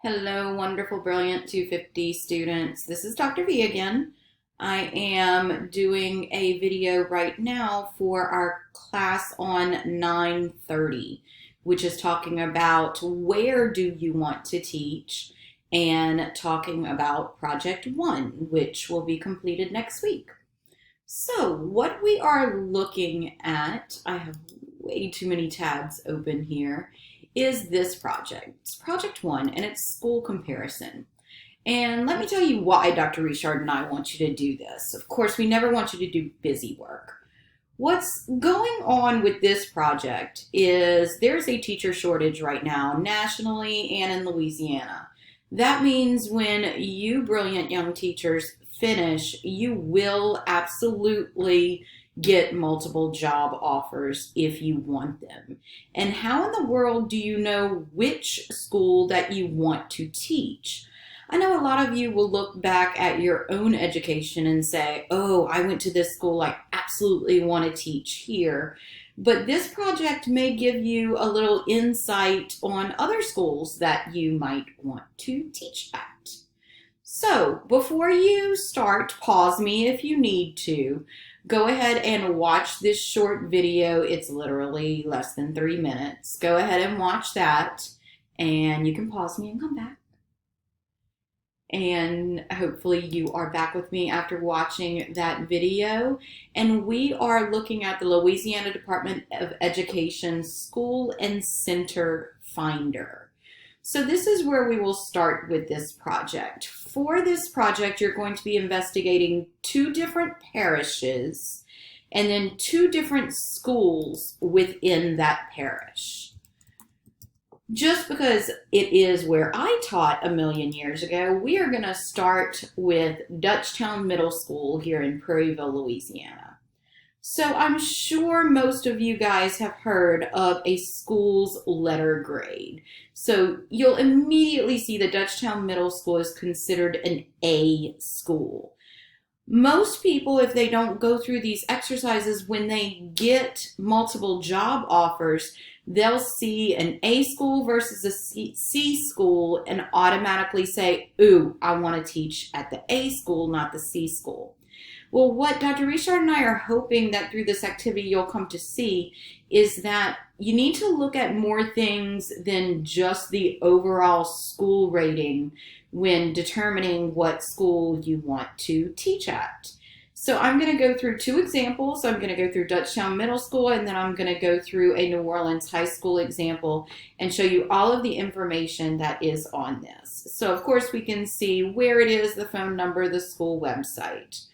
Hello, wonderful, brilliant 250 students. This is Dr. V again. I am doing a video right now for our class on 9:30, which is talking about where do you want to teach and talking about Project 1, which will be completed next week. So what we are looking at, I have way too many tabs open here, is this project. It's Project 1 and it's school comparison. And let me tell you why Dr. Richard and I want you to do this. Of course, we never want you to do busy work. What's going on with this project is there's a teacher shortage right now nationally and in Louisiana. That means when you brilliant young teachers finish, you will absolutely get multiple job offers if you want them. And how in the world do you know which school that you want to teach? I know a lot of you will look back at your own education and say, oh, I went to this school, I absolutely want to teach here. But this project may give you a little insight on other schools that you might want to teach at. So before you start, pause me if you need to. Go ahead and watch this short video. It's literally less than 3 minutes. Go ahead and watch that, and you can pause me and come back. And hopefully you are back with me after watching that video. And we are looking at the Louisiana Department of Education School and Center Finder. So this is where we will start with this project. For this project, you're going to be investigating 2 different parishes and then 2 different schools within that parish. Just because it is where I taught a million years ago, we are going to start with Dutchtown Middle School here in Prairieville, Louisiana. So I'm sure most of you guys have heard of a school's letter grade. So you'll immediately see that Dutchtown Middle School is considered an A school. Most people, if they don't go through these exercises, when they get multiple job offers, they'll see an A school versus a C school and automatically say, ooh, I want to teach at the A school, not the C school. Well, what Dr. Richard and I are hoping that through this activity you'll come to see is that you need to look at more things than just the overall school rating when determining what school you want to teach at. So I'm going to go through 2 examples. I'm going to go through Dutchtown Middle School, and then I'm going to go through a New Orleans High School example and show you all of the information that is on this. So of course we can see where it is, the phone number, the school website.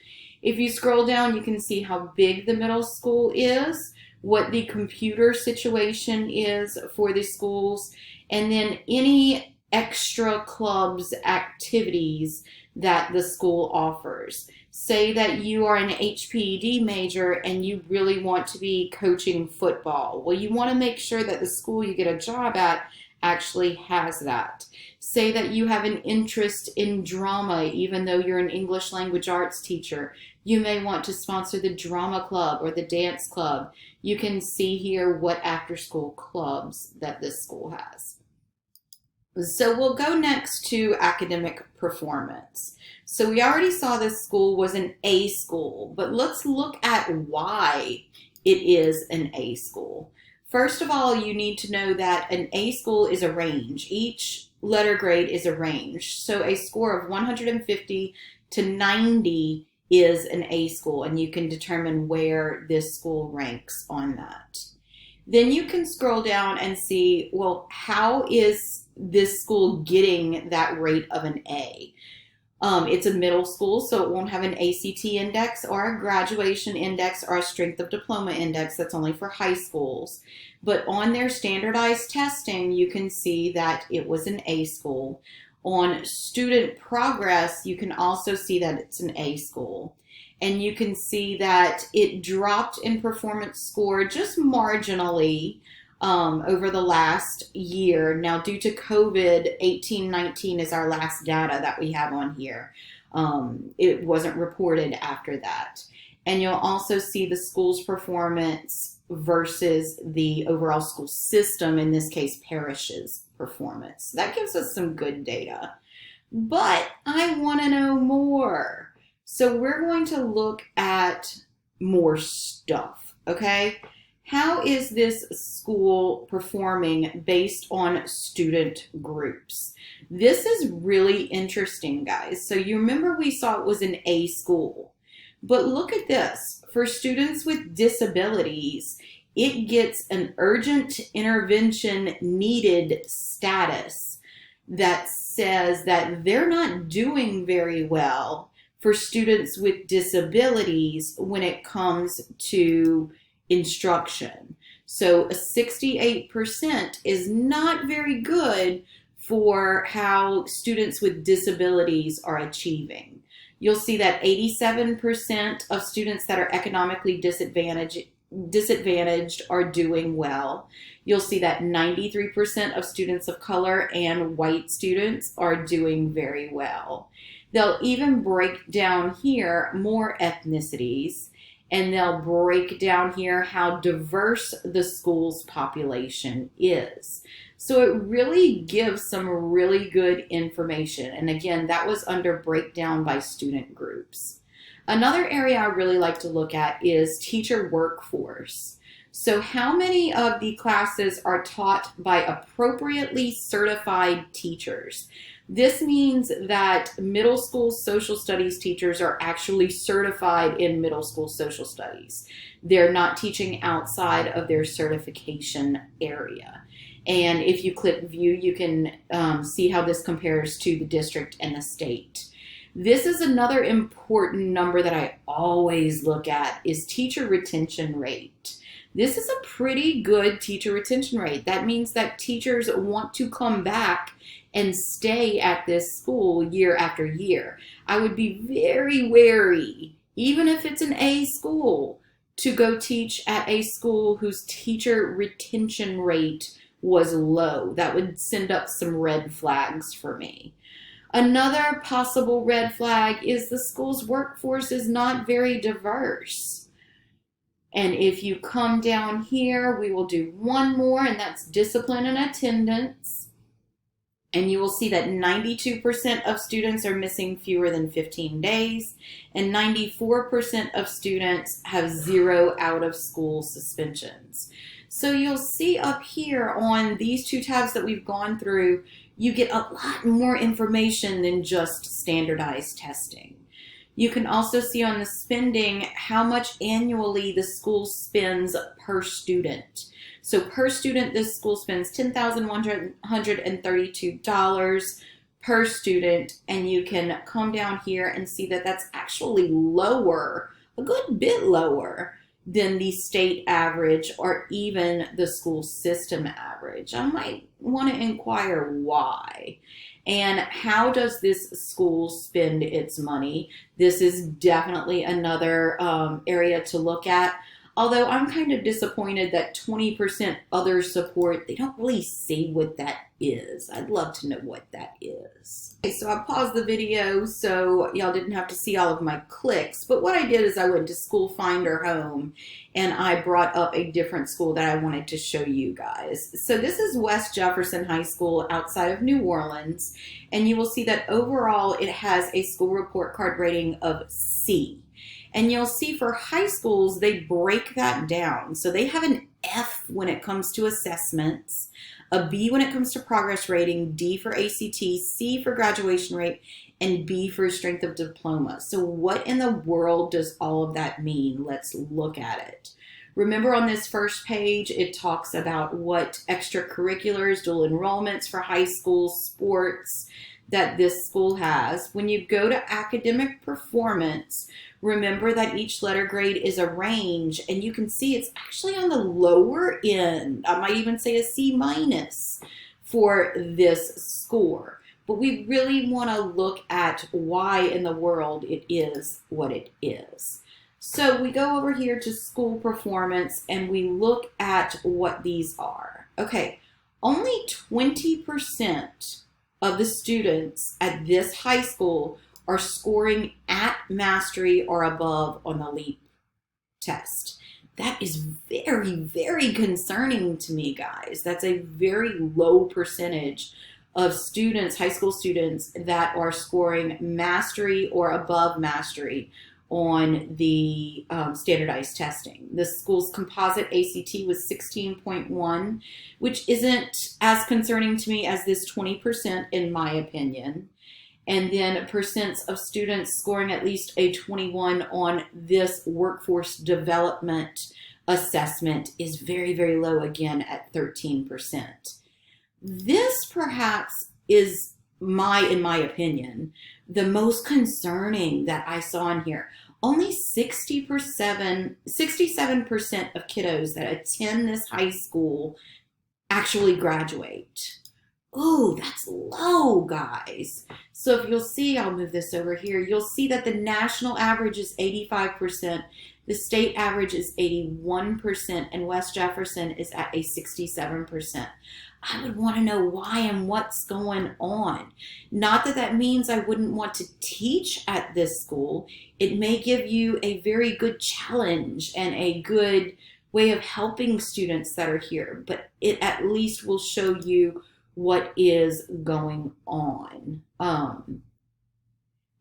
If you scroll down, you can see how big the middle school is, what the computer situation is for the schools, and then any extra clubs activities that the school offers. Say that you are an HPED major and you really want to be coaching football. Well, you want to make sure that the school you get a job at actually has that. Say that you have an interest in drama, even though you're an English language arts teacher. You may want to sponsor the drama club or the dance club. You can see here what after-school clubs that this school has. So we'll go next to academic performance. So we already saw this school was an A school, but let's look at why it is an A school. First of all, you need to know that an A school is a range. Each letter grade is a range. So a score of 150 to 90 is an A school, and you can determine where this school ranks on that. Then you can scroll down and see, well, how is this school getting that rate of an A? It's a middle school, so it won't have an ACT index or a graduation index or a strength of diploma index. That's only for high schools. But on their standardized testing, you can see that it was an A school. On student progress, you can also see that it's an A school. And you can see that it dropped in performance score just marginally over the last year. Now, due to COVID, 18-19 is our last data that we have on here. It wasn't reported after that. And you'll also see the school's performance versus the overall school system, in this case, parish's performance. That gives us some good data. But I want to know more. So we're going to look at more stuff, okay? How is this school performing based on student groups? This is really interesting, guys. So you remember we saw it was an A school. But look at this. For students with disabilities, it gets an urgent intervention needed status that says that they're not doing very well for students with disabilities when it comes to instruction. So a 68% is not very good for how students with disabilities are achieving. You'll see that 87% of students that are economically disadvantaged are doing well. You'll see that 93% of students of color and white students are doing very well. They'll even break down here more ethnicities, and they'll break down here how diverse the school's population is. So it really gives some really good information. And again, that was under breakdown by student groups. Another area I really like to look at is teacher workforce. So how many of the classes are taught by appropriately certified teachers? This means that middle school social studies teachers are actually certified in middle school social studies. They're not teaching outside of their certification area. And if you click view, you can see how this compares to the district and the state. This is another important number that I always look at is teacher retention rate. This is a pretty good teacher retention rate. That means that teachers want to come back and stay at this school year after year. I would be very wary, even if it's an A school, to go teach at a school whose teacher retention rate was low. That would send up some red flags for me. Another possible red flag is the school's workforce is not very diverse. And if you come down here, we will do one more, and that's discipline and attendance. And you will see that 92% of students are missing fewer than 15 days, and 94% of students have 0 out-of-school suspensions. So you'll see up here on these two tabs that we've gone through, you get a lot more information than just standardized testing. You can also see on the spending how much annually the school spends per student. So per student, this school spends $10,132 per student, and you can come down here and see that that's actually lower, a good bit lower than the state average or even the school system average. I might want to inquire why. And how does this school spend its money? This is definitely another area to look at. Although I'm kind of disappointed that 20% other support, they don't really say what that is. I'd love to know what that is. Okay, so I paused the video so y'all didn't have to see all of my clicks. But what I did is I went to School Finder Home and I brought up a different school that I wanted to show you guys. So this is West Jefferson High School outside of New Orleans. And you will see that overall it has a school report card rating of C. And you'll see for high schools, they break that down. So they have an F when it comes to assessments, a B when it comes to progress rating, D for ACT, C for graduation rate, and B for strength of diploma. So what in the world does all of that mean? Let's look at it. Remember on this first page, it talks about what extracurriculars, dual enrollments for high school sports that this school has. When you go to academic performance, remember that each letter grade is a range, and you can see it's actually on the lower end. I might even say a C minus for this score. But we really want to look at why in the world it is what it is. So we go over here to school performance and we look at what these are. Okay, only 20% of the students at this high school are scoring at mastery or above on the LEAP test. That is very, very concerning to me, guys. That's a very low percentage of students, high school students, that are scoring mastery or above mastery on the standardized testing. The school's composite ACT was 16.1, which isn't as concerning to me as this 20%, in my opinion. And then percents of students scoring at least a 21 on this workforce development assessment is very, very low, again at 13%. This perhaps is in my opinion, the most concerning that I saw in here. Only 67% of kiddos that attend this high school actually graduate. Oh, that's low, guys. So if you'll see, I'll move this over here. You'll see that the national average is 85%. The state average is 81%, and West Jefferson is at a 67%. I would want to know why and what's going on. Not that that means I wouldn't want to teach at this school. It may give you a very good challenge and a good way of helping students that are here, but it at least will show you what is going on.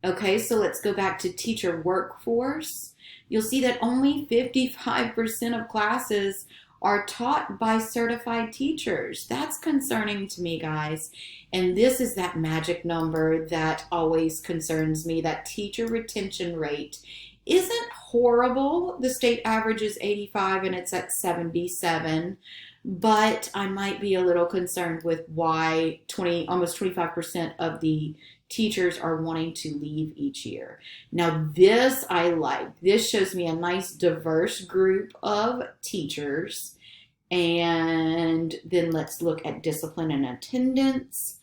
Okay, so let's go back to teacher workforce. You'll see that only 55% of classes are taught by certified teachers. That's concerning to me, guys. And this is that magic number that always concerns me. That teacher retention rate isn't horrible. The state average is 85 and it's at 77. But I might be a little concerned with why almost 25% of the teachers are wanting to leave each year. Now this I like. This shows me a nice diverse group of teachers. And then let's look at discipline and attendance.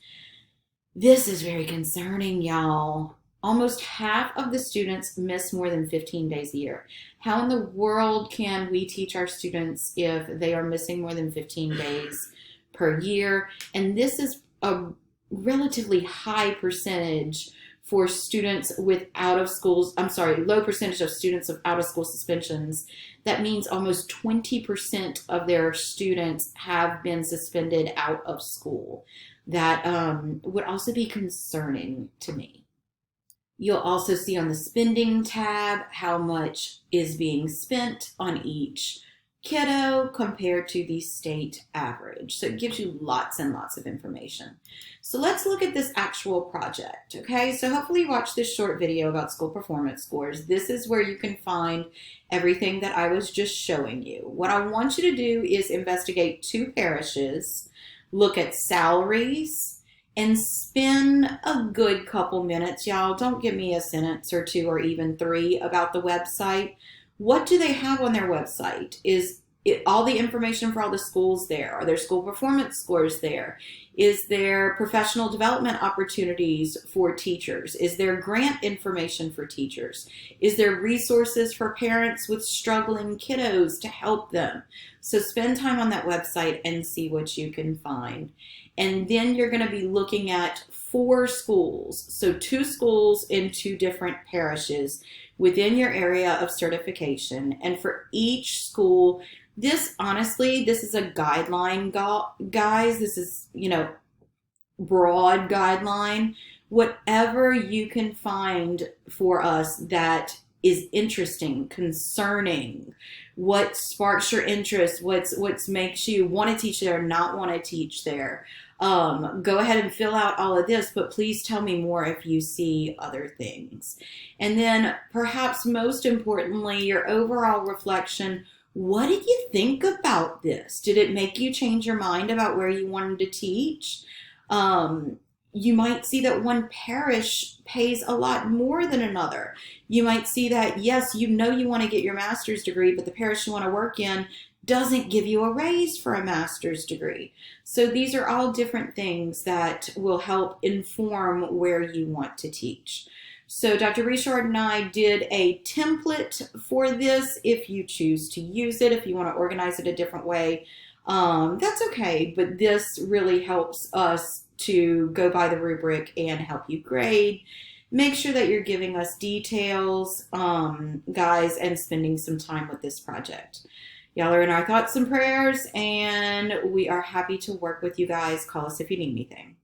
This is very concerning, y'all. Almost half of the students miss more than 15 days a year. How in the world can we teach our students if they are missing more than 15 days per year? And this is a relatively high percentage for students with low percentage of students of out of school suspensions. That means almost 20% of their students have been suspended out of school. That would also be concerning to me. You'll also see on the spending tab how much is being spent on each kiddo compared to the state average. So it gives you lots and lots of information. So let's look at this actual project, okay? So hopefully you watched this short video about school performance scores. This is where you can find everything that I was just showing you. What I want you to do is investigate 2 parishes, look at salaries, and spend a good couple minutes, y'all. Don't give me a sentence or 2 or even 3 about the website. What do they have on their website? Is it all the information for all the schools there? Are there school performance scores there? Is there professional development opportunities for teachers? Is there grant information for teachers? Is there resources for parents with struggling kiddos to help them? So spend time on that website and see what you can find. And then you're going to be looking at 4 schools. So 2 schools in 2 different parishes within your area of certification. And for each school, this is a guideline, guys. This is, broad guideline. Whatever you can find for us that is interesting, concerning, what sparks your interest, what makes you want to teach there, not want to teach there. Go ahead and fill out all of this, but please tell me more if you see other things. And then perhaps most importantly, your overall reflection. What did you think about this? Did it make you change your mind about where you wanted to teach? You might see that one parish pays a lot more than another. You might see that, yes, you want to get your master's degree, but the parish you want to work in doesn't give you a raise for a master's degree. So these are all different things that will help inform where you want to teach. So Dr. Richard and I did a template for this. If you choose to use it, if you want to organize it a different way, that's okay. But this really helps us to go by the rubric and help you grade. Make sure that you're giving us details, guys, and spending some time with this project. Y'all are in our thoughts and prayers, and we are happy to work with you guys. Call us if you need anything.